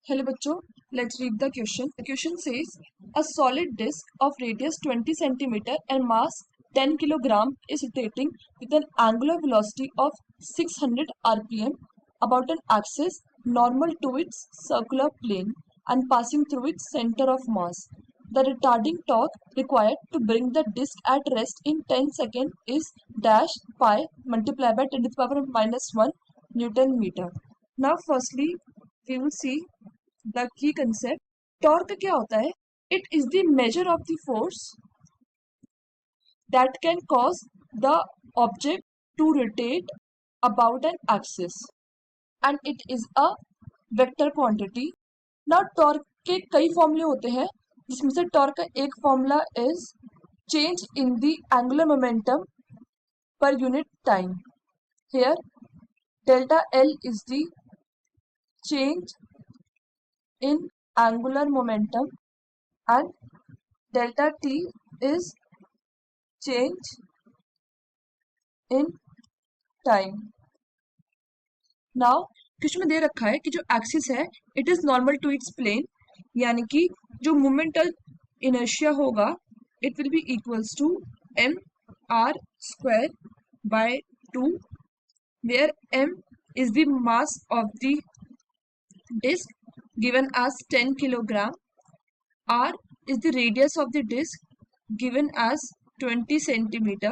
Hello bachcho, let's read the question. The question says a solid disk of radius 20 centimeter and mass 10 kilogram is rotating with an angular velocity of 600 rpm about an axis normal to its circular plane and passing through its center of mass. The retarding torque required to bring the disk at rest in 10 seconds is dash pi multiplied by 10 to the power minus 1 Newton meter. Now firstly we will see the key concept. Torque क्या होता है? It is the measure of the force that can cause the object to rotate about an axis and it is a vector quantity. Now torque के कई फॉर्मूले होते हैं जिसमें से टॉर्क का एक formula is change in the angular momentum per unit time. Here delta L is the change in angular momentum and delta T is change in time. Now question में दे रखा है कि जो एक्सिस है it is normal to its plane, यानी कि जो मोमेंटल इनर्शिया होगा it will be equals to M R square by 2 where m is the mass of the disk given as 10 kilogram, r is the radius of the disk given as 20 centimeter.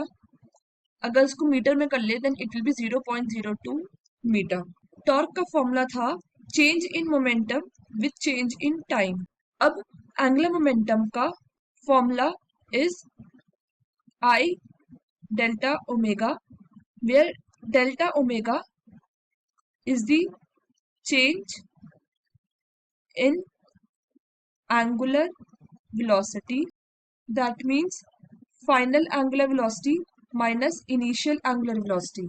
अगर इसको metre में कर ले then it will be 0.02 meter. Torque का formula था change in momentum with change in time. अब angular momentum का formula is I delta omega where delta omega is the change in angular velocity. That means final angular velocity minus initial angular velocity.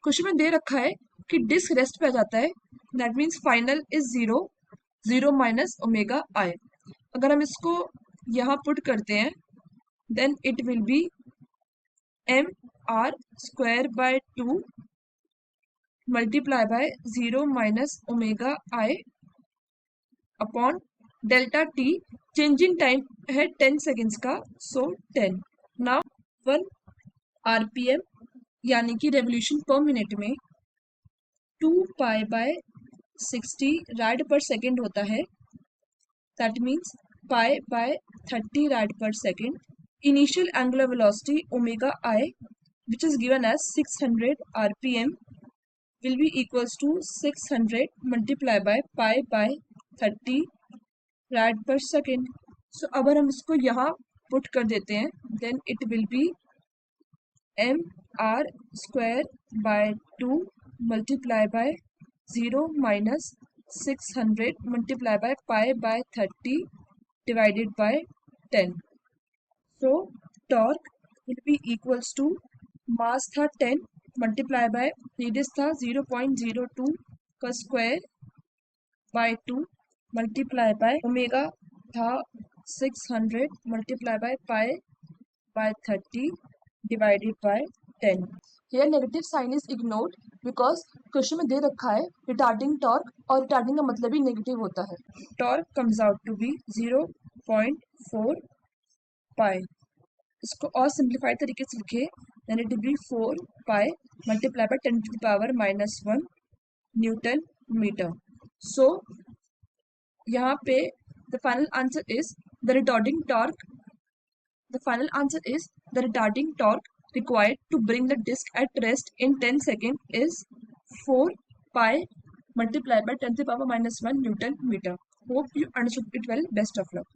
Question में दे रखा है कि disc rest पे आ जाता है. That means final is 0 minus omega I. अगर हम इसको यहाँ पुट करते हैं then it will be M R square by 2 multiply by 0 minus omega I upon delta t. Changing time है 10 सेकेंड्स का, सो 10. नाउ 1 आरपीएम यानी कि रेवोल्यूशन पर मिनट में 2 pi by 60 rad per second होता है. That means pi by 30 rad per second. Initial angular velocity omega i which is given as 600 rpm will be equals to 600 multiply by pi by 30 rad per second. So अगर हम इसको यहाँ put कर देते हैं then it will be m r square by 2 multiply by 0 minus 600 multiply by pi by 30 divided by 10. So torque will be equals to mass था 10 multiply by radius था 0.02 का square by 2 multiply by omega था 600 multiply by pi by 30 divided by 10. Here negative sign is ignored because question में दे रखा है retarding torque और retarding का मतलब ही नेगेटिव होता है. Torque comes out to be 0.4 pi. इसको और सिंप्लीफाइड तरीके से लिखे then it will be 4 pi multiplied by 10 to the power minus 1 Newton meter. So यहाँ पे the final answer is the retarding torque. The final answer is the retarding torque required to bring the disk at rest in 10 seconds is 4 pi multiplied by 10 to the power minus 1 Newton meter. Hope you understood it well. Best of luck.